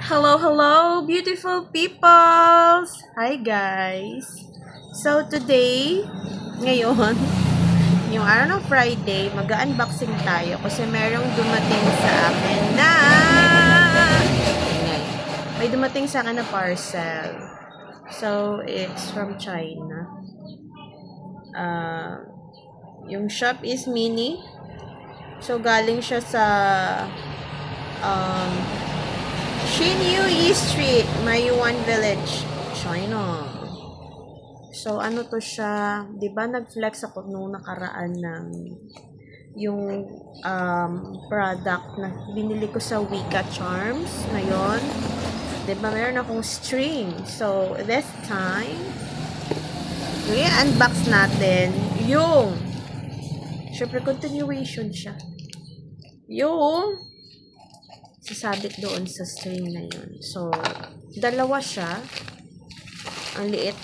Hello, hello, beautiful peoples! Hi, guys! So, today, ngayon, yung araw ng Friday, mag-unboxing tayo kasi merong dumating sa akin na ingay. May dumating sa akin na parcel. So, it's from China. Yung shop is mini. So, galing siya sa um, Xinyu Yi Street, Maiyuan Village, China. So, ano to siya, di ba nag-flex ako nung nakaraan ng yung product na binili ko sa Wika Charms ngayon. Di ba meron akong string. So, this time, i-unbox natin yung, syempre continuation siya. Yung sasabit doon sa string na yun. So, dalawa siya. Ang liit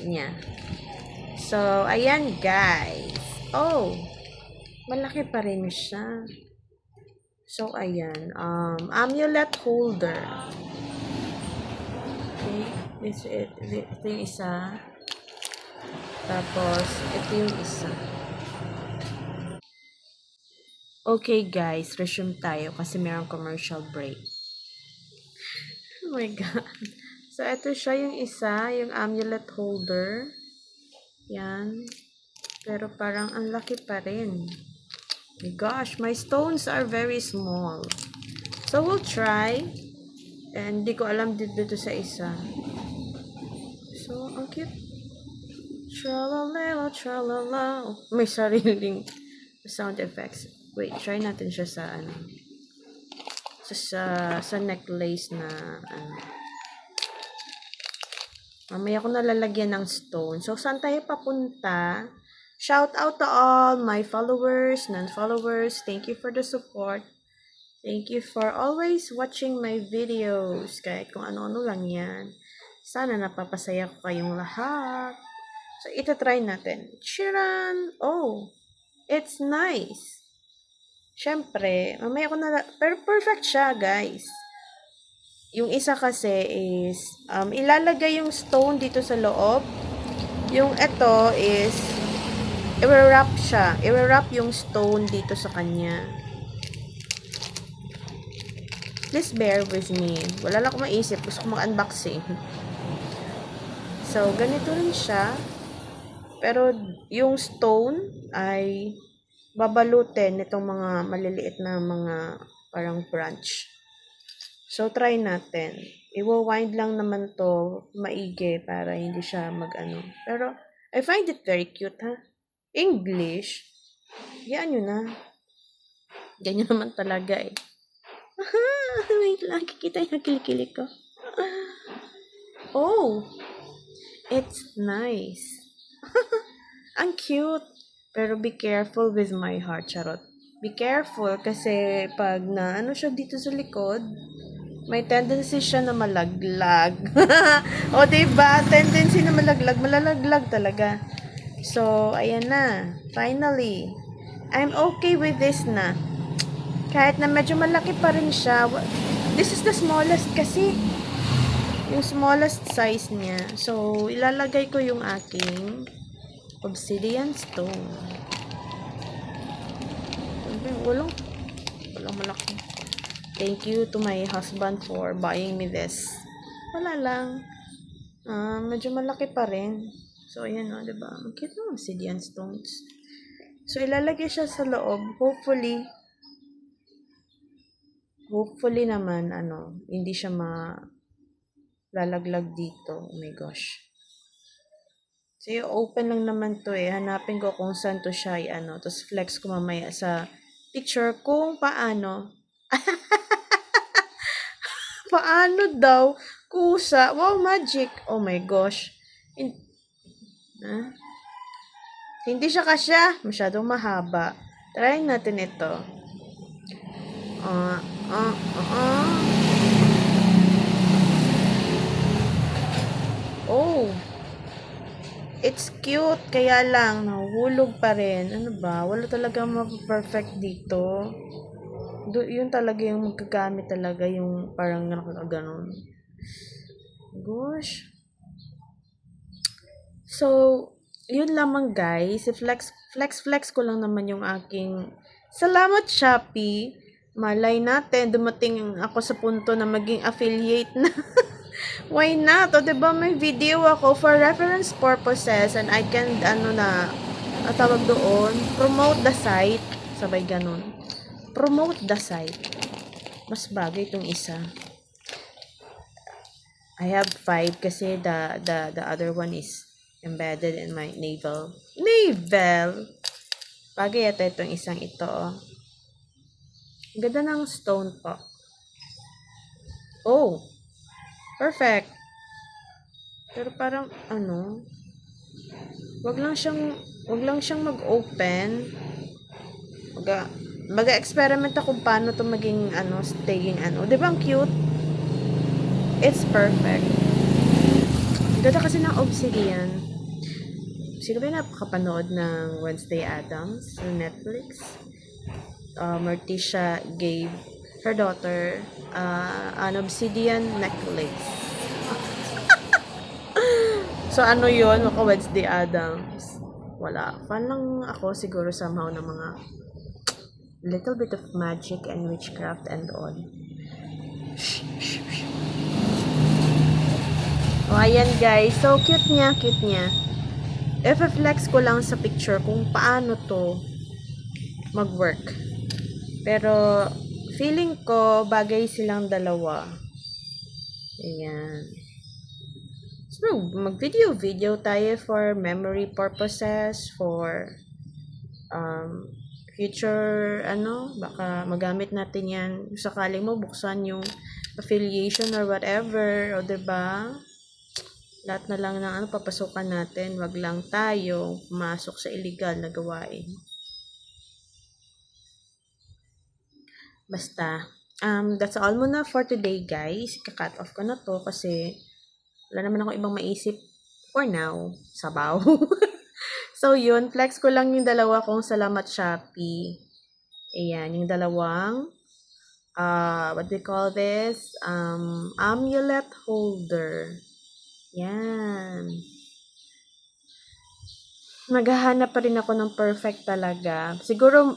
niya. So, ayan guys. Oh, malaki pa rin siya. So, ayan. Amulet holder. Okay. Ito yung isa. Tapos, ito yung isa. Okay guys, resume tayo kasi mayroong commercial break. Oh my god. So, ito siya yung isa, yung amulet holder. Yan. Pero parang ang laki pa rin. My gosh, my stones are very small. So, we'll try. And hindi ko alam dito sa isa. So, ang cute. Tralala, tralala. May sariling sound effects. Wait, try natin siya sa ano. Sa necklace na ano. Mamaya ko nalalagyan ng stone. So, saan tayo papunta? Shout out to all my followers, non-followers. Thank you for the support. Thank you for always watching my videos. Kahit kung ano-ano lang yan. Sana napapasaya ko kayong lahat. So, ito-try natin. Chiran! Oh! It's nice! Siyempre, mamaya ko na... Pero perfect siya, guys. Yung isa kasi is, ilalagay yung stone dito sa loob. Yung ito is, i-wrap siya. I-wrap yung stone dito sa kanya. Please bear with me. Wala lang akong maisip. Gusto ko mag-unboxing. So, ganito rin siya. Pero, yung stone ay babalutin nitong mga maliliit na mga parang branch. So, try natin. I-wind lang naman to maigi para hindi siya mag-ano. Pero, I find it very cute, ha? English. Yan yun, ha? Ganyan naman talaga, eh. Wait lang. Kikita yung kilikili ko. Oh! It's nice. Ang cute. Pero be careful with my heart, charot. Be careful kasi pag na ano siya dito sa likod, may tendency siya na malaglag. O, diba? Tendency na malaglag. Malalaglag talaga. So, ayan na. Finally. I'm okay with this na. Kahit na medyo malaki pa rin siya. This is the smallest kasi. Yung smallest size niya. So, ilalagay ko yung aking obsidian stone. Walang malaki. Thank you to my husband for buying me this. Wala lang. Medyo malaki pa rin. So, ayan o, diba? Ang cute ng obsidian stones. So, ilalagay siya sa loob. Hopefully naman, hindi siya lalaglag dito. Oh my gosh. So, open lang naman to eh. Hanapin ko kung saan to siya Tapos, flex ko mamaya sa picture kung paano. Paano daw? Kusa. Wow, magic. Oh my gosh. Hindi siya kasya. Masyadong mahaba. Try natin ito. Oh. It's cute. Kaya lang, nahuhulog pa rin. Ano ba? Wala talaga ma-perfect dito. Yun talaga yung magkagamit talaga yung parang nakakaganon. Gosh. So, yun lamang guys. Flex ko lang naman yung aking salamat Shopee. Malay natin, dumating ako sa punto na maging affiliate na. Why not? O, diba may video ako for reference purposes and I can, tawag doon, promote the site. Sabay ganun. Promote the site. Mas bagay itong isa. I have 5 kasi the other one is embedded in my navel. Bagay ito itong isang ito. Oh. Ganda ng stone po. Oh. Perfect. Pero parang wag lang siyang mag-open. Mag-experiment ako kung paano to maging staying 'Di ba ang cute? It's perfect. Ganda kasi ng obsidian. Sino ba napakapanood ng Wednesday Addams sa Netflix? Morticia gave her daughter an obsidian necklace. So, yun? Maka Wednesday Addams. Wala. Fan lang ako siguro somehow ng mga little bit of magic and witchcraft and all. Oh, ayan guys. So, cute niya. Flex ko lang sa picture kung paano to mag-work. Pero, feeling ko, bagay silang dalawa. Ayan. So, mag-video tayo for memory purposes, for future, baka magamit natin yan. Sakaling mo, buksan yung affiliation or whatever, o diba? Lahat na lang ng papasukan natin. Wag lang tayo pumasok sa illegal na gawain. Basta, that's all muna for today, guys. Ka-cut off ko na to kasi wala naman ako ibang maisip for now. Sabaw. So, yun. Flex ko lang yung dalawa kong salamat Shopee. Ayan, yung dalawang what do you call this? Amulet holder. Yan. Maghahanap pa rin ako ng perfect talaga. Siguro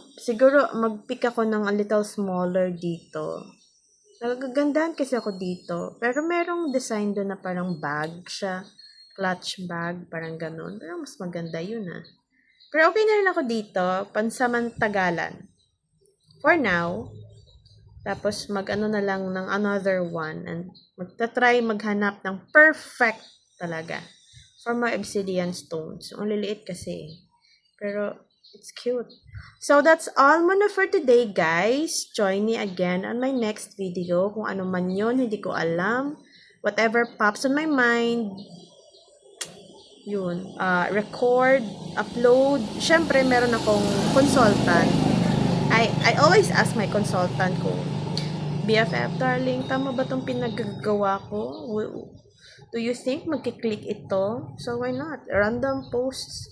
mag-pick ako ng a little smaller dito. Nagagandahan kasi ako dito. Pero merong design doon na parang bag siya. Clutch bag, parang ganun. Pero mas maganda yun Pero okay na rin ako dito. Pansamantagalan. For now. Tapos na lang ng another one. And magta-try maghanap ng perfect talaga. For my obsidian stones. Ang liliit kasi. Pero, it's cute. So, that's all muna for today, guys. Join me again on my next video. Kung ano man yun, hindi ko alam. Whatever pops on my mind. Yun. Record, upload. Siyempre, meron akong consultant. I always ask my consultant kung, BFF, darling, tama ba itong pinagagawa ko? Do you think magkiklik ito? So, why not? Random posts.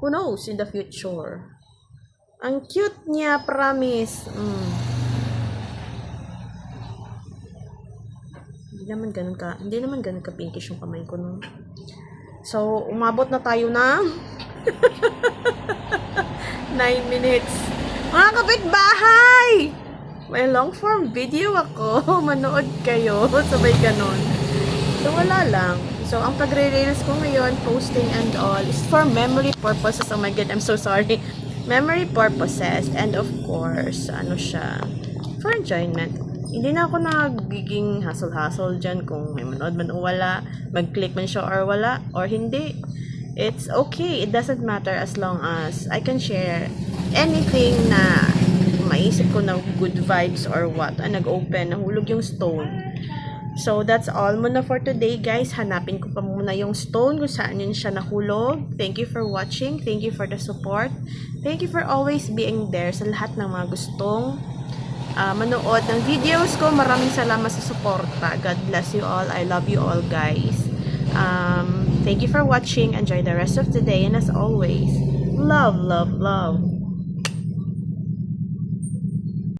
Who knows in the future? Ang cute niya, promise. Hindi naman ganun ka pinkish yung kamay ko nun. So, umabot na tayo ng 9 minutes. Mga kapitbahay! May long form video ako. Manood kayo. Sabay ganun. So, wala lang. So, ang pagre-reels ko ngayon, posting and all, is for memory purposes. Oh my God, I'm so sorry. Memory purposes. And of course, for enjoyment. Hindi na ako nagiging hassle-hassle dyan kung may manood man o wala, mag-click man siya or wala, or hindi. It's okay. It doesn't matter as long as I can share anything na maisip ko na good vibes or what. Nag-open, nahulog yung stone. So, that's all muna for today, guys. Hanapin ko pa muna yung stone kung saan yun siya nahulog. Thank you for watching. Thank you for the support. Thank you for always being there sa lahat ng mga gustong manood ng videos ko. Maraming salamat sa suporta. God bless you all. I love you all, guys. Thank you for watching. Enjoy the rest of the day. And as always, love, love, love.